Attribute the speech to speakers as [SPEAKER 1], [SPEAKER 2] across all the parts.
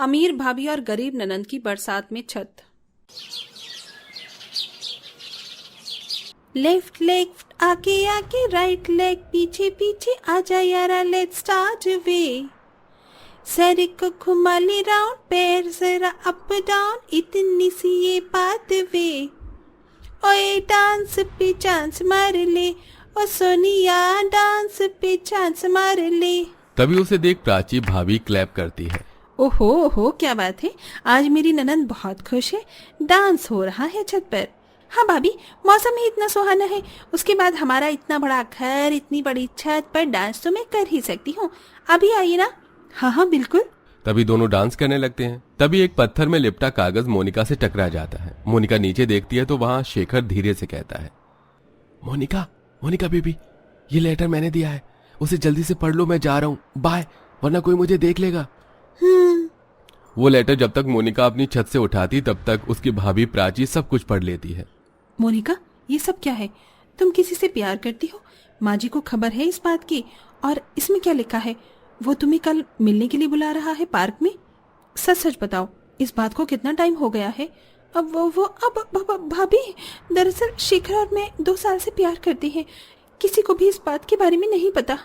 [SPEAKER 1] अमीर भाभी और गरीब ननंद की बरसात में छत। लेफ्ट लेफ्ट आगे आगे, राइट लेग पीछे पीछे, आजा यारा लेट्स स्टार्ट वे। सर को घुमा ले राउंड, पैर जरा अप डाउन, इतनी सी ये बात वे। ओए डांस पे चांस मार ले, ओ सोनिया डांस पे चांस मार ले।
[SPEAKER 2] तभी उसे देख प्राची भाभी क्लैप करती है।
[SPEAKER 1] ओहो क्या बात है, आज मेरी ननंद बहुत खुश है, डांस हो रहा है छत पर। हाँ भाभी, मौसम ही इतना सुहाना है, उसके बाद हमारा इतना बड़ा घर, इतनी बड़ी छत पर डांस तो मैं कर ही सकती हूँ। अभी आइए ना। हाँ बिल्कुल।
[SPEAKER 2] तभी दोनों डांस करने लगते हैं। तभी एक पत्थर में लिपटा कागज मोनिका से टकरा जाता है। मोनिका नीचे देखती है तो वहां शेखर धीरे से कहता है, मोनिका बेबी, ये लेटर मैंने दिया है, उसे जल्दी से पढ़ लो, मैं जा रहा हूँ, बाय, वरना कोई मुझे देख लेगा। वो लेटर जब तक मोनिका अपनी छत से उठाती तब तक उसकी भाभी प्राची सब कुछ पढ़ लेती है।
[SPEAKER 1] मोनिका, ये सब क्या है? तुम किसी से प्यार करती हो? माँ जी को खबर है इस बात की? और इसमें क्या लिखा है? वो तुम्हें कल मिलने के लिए बुला रहा है पार्क में? सच सच बताओ, इस बात को कितना टाइम हो गया है? अब भाभी, दरअसल शेखर और मैं 2 साल से प्यार करते हैं, किसी को भी इस बात के बारे में नहीं पता,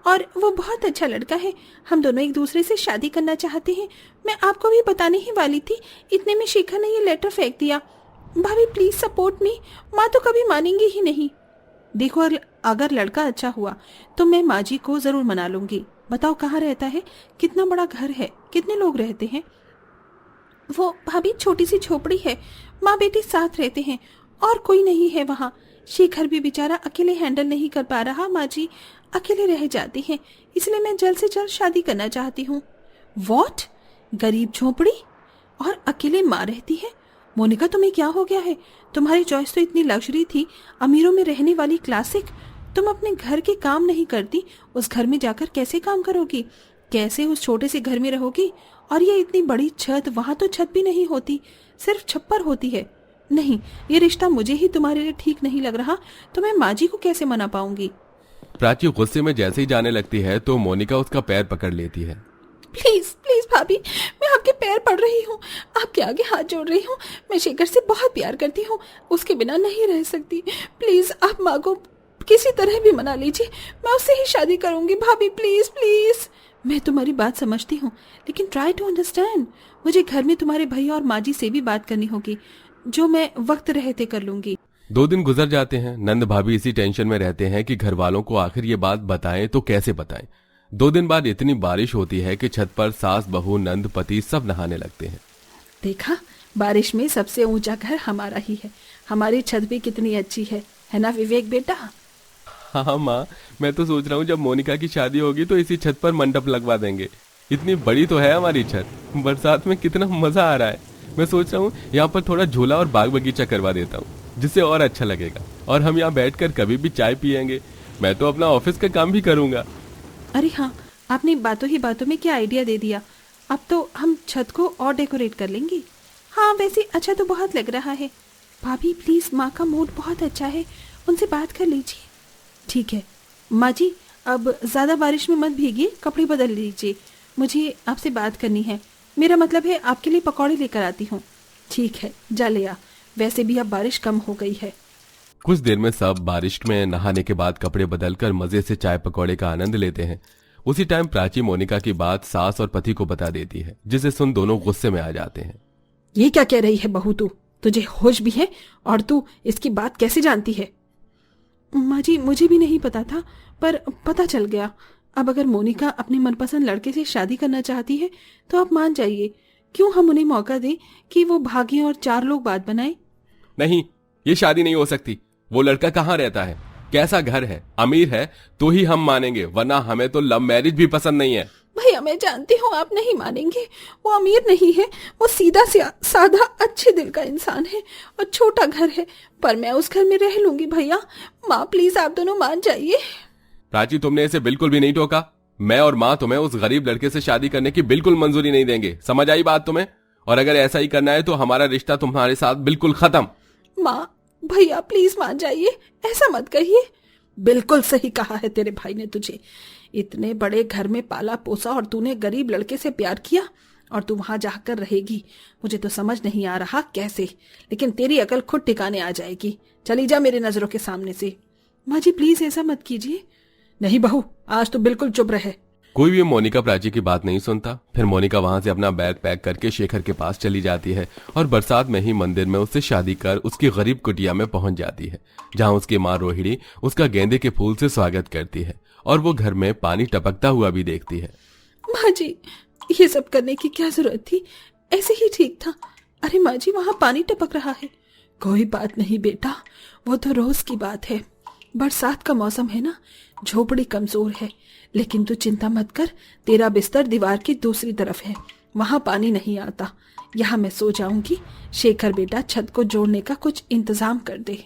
[SPEAKER 1] और वो बहुत अच्छा लड़का है। हम दोनों एक दूसरे से शादी करना चाहते हैं। मैं आपको भी बताने ही वाली थी, इतने में शेखर ने ये लेटर फेंक दिया। भाभी प्लीज सपोर्ट मी, माँ तो कभी मानेंगी ही नहीं। देखो, अगर लड़का अच्छा हुआ तो मैं माँ जी को जरूर मना लूंगी। बताओ कहाँ रहता है, कितना बड़ा घर है, कितने लोग रहते हैं? वो भाभी छोटी सी झोपड़ी है, माँ बेटी साथ रहते हैं, और कोई नहीं है वहाँ। शेखर भी बेचारा अकेले हैंडल नहीं कर पा रहा, माँ जी अकेले रह जाती हैं, इसलिए मैं जल्द से जल्द शादी करना चाहती हूँ। वॉट? गरीब झोपड़ी और अकेले माँ रहती है? मोनिका, तुम्हें क्या हो गया है? तुम्हारी चॉइस तो इतनी लग्जरी थी, अमीरों में रहने वाली क्लासिक। तुम अपने घर के काम नहीं करती, उस घर में जाकर कैसे काम करोगी? कैसे उस छोटे से घर में रहोगी? और ये इतनी बड़ी छत, वहां तो छत भी नहीं होती, सिर्फ छप्पर होती है। नहीं, ये रिश्ता मुझे ही तुम्हारे लिए ठीक नहीं लग रहा, तो मैं माँ जी को कैसे मना पाऊंगी?
[SPEAKER 2] प्राची गुस्से में जैसे ही जाने लगती है तो मोनिका उसका पैर पकड़ लेती है।
[SPEAKER 1] प्लीज प्लीज भाभी, मैं आपके पैर पड़ रही हूँ, आपके आगे हाथ जोड़ रही हूँ। मैं शेखर से बहुत प्यार करती हूँ, उसके बिना नहीं रह सकती। प्लीज आप माँ को किसी तरह भी मना लीजिए, मैं उससे ही शादी करूंगी। भाभी प्लीज प्लीज। मैं तुम्हारी बात समझती हूँ, लेकिन ट्राई टू अंडरस्टैंड। मुझे घर में तुम्हारे भैया और माँ जी से भी बात करनी होगी, जो मैं वक्त रहते कर लूंगी।
[SPEAKER 2] 2 दिन गुजर जाते हैं। नंद भाभी इसी टेंशन में रहते हैं कि घर वालों को आखिर ये बात बताएं तो कैसे बताएं। 2 दिन बाद इतनी बारिश होती है कि छत पर सास, बहू, नंद, पति सब नहाने लगते हैं।
[SPEAKER 1] देखा, बारिश में सबसे ऊंचा घर हमारा ही है। हमारी छत भी कितनी अच्छी है ना विवेक बेटा?
[SPEAKER 2] हाँ माँ, मैं तो सोच रहा हूँ जब मोनिका की शादी होगी तो इसी छत पर मंडप लगवा देंगे। इतनी बड़ी तो है हमारी छत, बरसात में कितना मजा आ रहा है। मैं सोच रहा हूँ यहाँ पर थोड़ा झूला और बाग बगीचा करवा देता हूँ, जिससे और अच्छा लगेगा, और हम यहाँ बैठकर कभी भी चाय पियेंगे। मैं तो अपना ऑफिस का काम भी करूँगा।
[SPEAKER 1] अरे हाँ, आपने बातों ही बातों में क्या आइडिया दे दिया। अब तो हम छत को और डेकोरेट कर लेंगे। हाँ वैसे अच्छा तो बहुत लग रहा है। भाभी प्लीज, माँ का मूड बहुत अच्छा है, उनसे बात कर लीजिए। ठीक है माँ जी, अब ज्यादा बारिश में मत भीगिए, कपड़े बदल लीजिए, मुझे आपसे बात करनी है। मेरा मतलब है आपके लिए पकौड़े लेकर आती हूँ। ठीक है, जा ले आ, वैसे भी अब बारिश कम हो गई है।
[SPEAKER 2] कुछ देर में सब बारिश में नहाने के बाद कपड़े बदलकर मजे से चाय पकौड़े का आनंद लेते हैं। उसी टाइम प्राची मोनिका की बात सास और पति को बता देती है, जिसे सुन दोनों गुस्से में आ जाते हैं।
[SPEAKER 1] ये क्या कह रही है बहू तू? तुझे होश भी है? और तू इसकी बात कैसे जानती है? माँ जी, मुझे भी नहीं पता था, पर पता चल गया। अब अगर मोनिका अपने मनपसंद लड़के से शादी करना चाहती है तो आप मान जाइए। क्यों हम उन्हें मौका दें कि वो भागें और 4 लोग बात बनाएं?
[SPEAKER 2] नहीं, ये शादी नहीं हो सकती। वो लड़का कहाँ रहता है, कैसा घर है, अमीर है तो ही हम मानेंगे, वरना हमें तो लव मैरिज भी पसंद नहीं है।
[SPEAKER 1] भैया मैं जानती हूँ आप नहीं मानेंगे, वो अमीर नहीं है, वो सीधा साधा अच्छे दिल का इंसान है, और छोटा घर है, पर मैं उस घर में रह लूंगी भैया। माँ प्लीज आप दोनों मान जाइए।
[SPEAKER 2] प्राची, तुमने इसे बिल्कुल भी नहीं टोका। मैं और माँ तुम्हें उस गरीब लड़के से शादी करने की बिल्कुल मंजूरी नहीं देंगे, समझ आई बात तुम्हें? और अगर ऐसा ही करना है तो हमारा रिश्ता तुम्हारे साथ बिल्कुल खत्म।
[SPEAKER 1] माँ भैया प्लीज मान जाइए, ऐसा मत कहिए। बिल्कुल सही कहा है तेरे भाई ने तुझे, इतने बड़े घर में पाला पोसा और तूने गरीब लड़के से प्यार किया। और तू वहां जाकर रहेगी। मुझे तो समझ नहीं आ रहा कैसे, लेकिन तेरी अकल खुद ठिकाने आ जाएगी। चली जा मेरे नजरों के सामने से। माँ जी प्लीज ऐसा मत कीजिए। नहीं बहू, आज तो बिल्कुल चुप रहे।
[SPEAKER 2] कोई भी मोनिका प्राची की बात नहीं सुनता। फिर मोनिका वहां से अपना बैग पैक करके शेखर के पास चली जाती है और बरसात में ही मंदिर में उससे शादी कर उसकी गरीब कुटिया में पहुंच जाती है, जहां उसकी माँ रोहिणी उसका गेंदे के फूल से स्वागत करती है और वो घर में पानी टपकता हुआ भी देखती है।
[SPEAKER 1] माँ जी, ये सब करने की क्या जरूरत थी, ऐसे ही ठीक था। अरे माँ जी, वहां पानी टपक रहा है। कोई बात नहीं बेटा, वो तो रोज की बात है। बरसात का मौसम है ना, झोपड़ी कमजोर है, लेकिन तू चिंता मत कर। तेरा बिस्तर दीवार की दूसरी तरफ है, वहां पानी नहीं आता। यहाँ मैं सो जाऊंगी। शेखर बेटा, छत को जोड़ने का कुछ इंतजाम कर दे।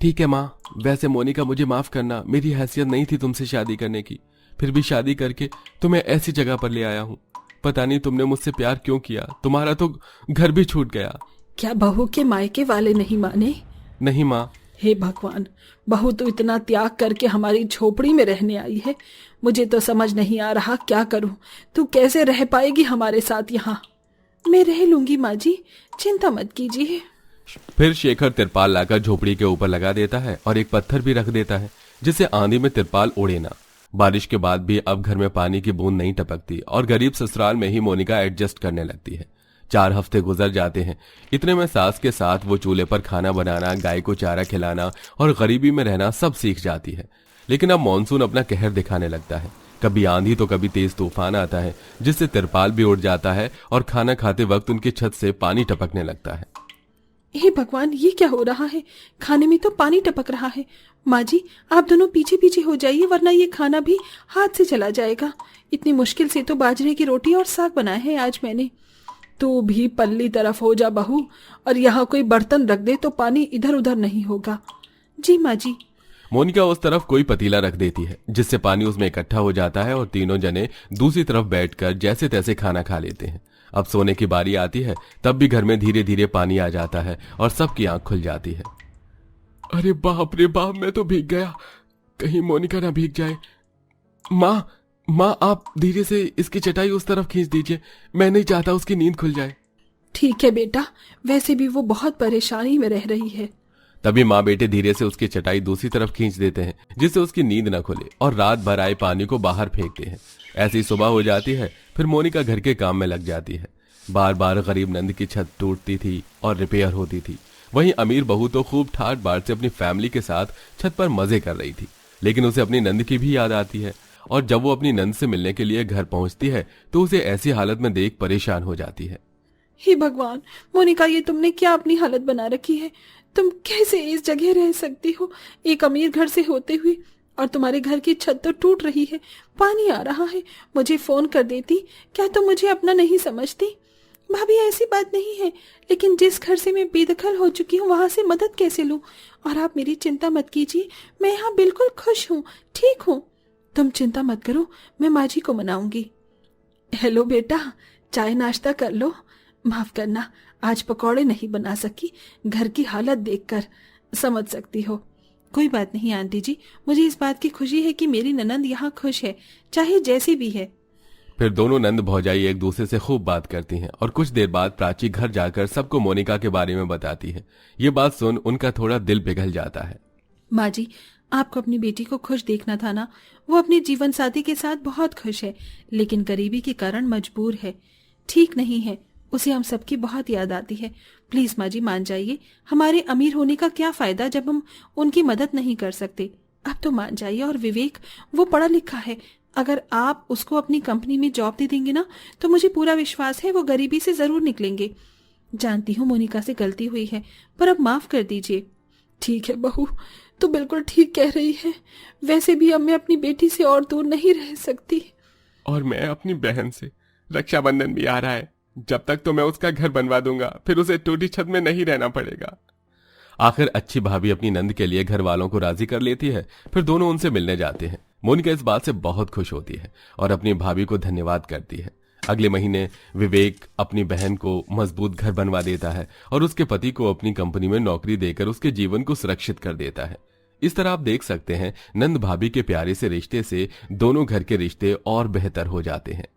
[SPEAKER 2] ठीक है माँ। वैसे मोनिका मुझे माफ करना, मेरी हैसियत नहीं थी तुमसे शादी करने की, फिर भी शादी करके तुम्हें ऐसी जगह पर ले आया हूँ। पता नहीं तुमने मुझसे प्यार क्यों किया, तुम्हारा तो घर भी छूट गया।
[SPEAKER 1] क्या बहू के मायके वाले नहीं माने?
[SPEAKER 2] नहीं माँ।
[SPEAKER 1] हे भगवान, बहू तो इतना त्याग करके हमारी झोपड़ी में रहने आई है। मुझे तो समझ नहीं आ रहा क्या करूं। तू कैसे रह पाएगी हमारे साथ यहाँ? मैं रह लूंगी माँ जी, चिंता मत कीजिए।
[SPEAKER 2] फिर शेखर तिरपाल लाकर झोपड़ी के ऊपर लगा देता है और एक पत्थर भी रख देता है जिससे आंधी में तिरपाल उड़े ना। बारिश के बाद भी अब घर में पानी की बूंद नहीं टपकती और गरीब ससुराल में ही मोनिका एडजस्ट करने लगती है। 4 हफ्ते गुजर जाते हैं। इतने में सास के साथ वो चूल्हे पर खाना बनाना, गाय को चारा खिलाना और गरीबी में रहना सब सीख जाती है। लेकिन अब मॉनसून अपना कहर दिखाने लगता है। कभी आंधी तो कभी तेज तूफान आता है जिससे तिरपाल भी उड़ जाता है और खाना खाते वक्त उनकी छत से पानी टपकने लगता है।
[SPEAKER 1] हे भगवान, ये क्या हो रहा है? खाने में तो पानी टपक रहा है। माँ जी, आप दोनों पीछे पीछे हो जाइए, वरना ये खाना भी हाथ से चला जाएगा। इतनी मुश्किल से तो बाजरे की रोटी और साग बनाया है आज मैंने। तू भी पल्ली तरफ हो जा बहू, और यहाँ कोई बर्तन रख दे तो पानी इधर उधर नहीं होगा। जी माँ जी।
[SPEAKER 2] मोनिका उस तरफ कोई पतीला रख देती है जिससे पानी उसमें इकट्ठा हो जाता है और तीनों जने दूसरी तरफ बैठकर जैसे तैसे खाना खा लेते हैं। अब सोने की बारी आती है, तब भी घर में धीरे धीरे पानी आ जाता है और सबकी आंख खुल जाती है। अरे बाप रे बाप, मैं तो भीग गया, कहीं मोनिका ना भीग जाए। माँ आप धीरे से इसकी चटाई उस तरफ खींच दीजिए, मैं नहीं चाहता उसकी नींद खुल जाए।
[SPEAKER 1] ठीक है बेटा, वैसे भी वो बहुत परेशानी में रह रही है।
[SPEAKER 2] तभी माँ बेटे धीरे से उसकी चटाई दूसरी तरफ खींच देते हैं जिससे उसकी नींद न खुले और रात भर आए पानी को बाहर फेंकते हैं। ऐसी सुबह हो जाती है। फिर मोनिका घर के काम में लग जाती है। बार बार गरीब नंद की छत टूटती थी और रिपेयर होती थी। वहीं अमीर बहू तो खूब ठाट बाट से अपनी फैमिली के साथ छत पर मजे कर रही थी, लेकिन उसे अपनी नंद की भी याद आती है। और जब वो अपनी नंद से मिलने के लिए घर पहुंचती है तो उसे ऐसी हालत में देख परेशान हो जाती है।
[SPEAKER 1] हे भगवान, मोनिका, ये तुमने क्या अपनी हालत बना रखी है? तुम कैसे इस जगह रह सकती हो, एक अमीर घर से होते हुए? और तुम्हारे घर की छत तो टूट रही है, पानी आ रहा है। मुझे फोन कर देती, क्या तुम मुझे अपना नहीं समझती? भाभी, ऐसी बात नहीं है, लेकिन जिस घर से मैं बेदखल हो चुकी हूँ वहां से मदद कैसे लूं? और आप मेरी चिंता मत कीजिए, मैं यहाँ बिल्कुल खुश हूँ, ठीक हूँ। तुम चिंता मत करो, मैं माँ जी को मनाऊंगी। हेलो बेटा, चाय नाश्ता कर लो। माफ करना, आज पकौड़े नहीं बना सकी, घर की हालत देखकर समझ सकती हो। कोई बात नहीं आंटी जी, मुझे इस बात की खुशी है कि मेरी ननंद यहाँ खुश है, चाहे जैसी भी है।
[SPEAKER 2] फिर दोनों नंद भौजाई एक दूसरे से खूब बात करती हैं और कुछ देर बाद प्राची घर जाकर सबको मोनिका के बारे में बताती है। ये बात सुन उनका थोड़ा दिल पिघल जाता है।
[SPEAKER 1] माँ जी, आपको अपनी बेटी को खुश देखना था ना। वो अपने जीवन साथी के साथ बहुत खुश है, लेकिन गरीबी के कारण मजबूर है, ठीक नहीं है। उसे हम सबकी बहुत याद आती है। प्लीज माँ जी मान जाइए, हमारे अमीर होने का क्या फायदा जब हम उनकी मदद नहीं कर सकते। अब तो मान जाइए। और विवेक, वो पढ़ा लिखा है, अगर आप उसको अपनी कंपनी में जॉब दे देंगे ना तो मुझे पूरा विश्वास है वो गरीबी से जरूर निकलेंगे। जानती हूँ मोनिका से गलती हुई है, पर अब माफ कर दीजिए। ठीक है बहू, तो बिल्कुल ठीक कह रही है। वैसे भी अब मैं अपनी बेटी से और दूर नहीं रह सकती।
[SPEAKER 2] और मैं अपनी बहन से, रक्षाबंधन भी आ रहा है, जब तक तो मैं उसका घर बनवा दूंगा, फिर उसे टूटी छत में नहीं रहना पड़ेगा। आखिर अच्छी भाभी अपनी नंद के लिए घर वालों को राजी कर लेती है। फिर दोनों उनसे मिलने जाते हैं। मोनिका इस बात से बहुत खुश होती है और अपनी भाभी को धन्यवाद करती है। अगले महीने विवेक अपनी बहन को मजबूत घर बनवा देता है और उसके पति को अपनी कंपनी में नौकरी देकर उसके जीवन को सुरक्षित कर देता है। इस तरह आप देख सकते हैं नंद भाभी के प्यारे से रिश्ते से दोनों घर के रिश्ते और बेहतर हो जाते हैं।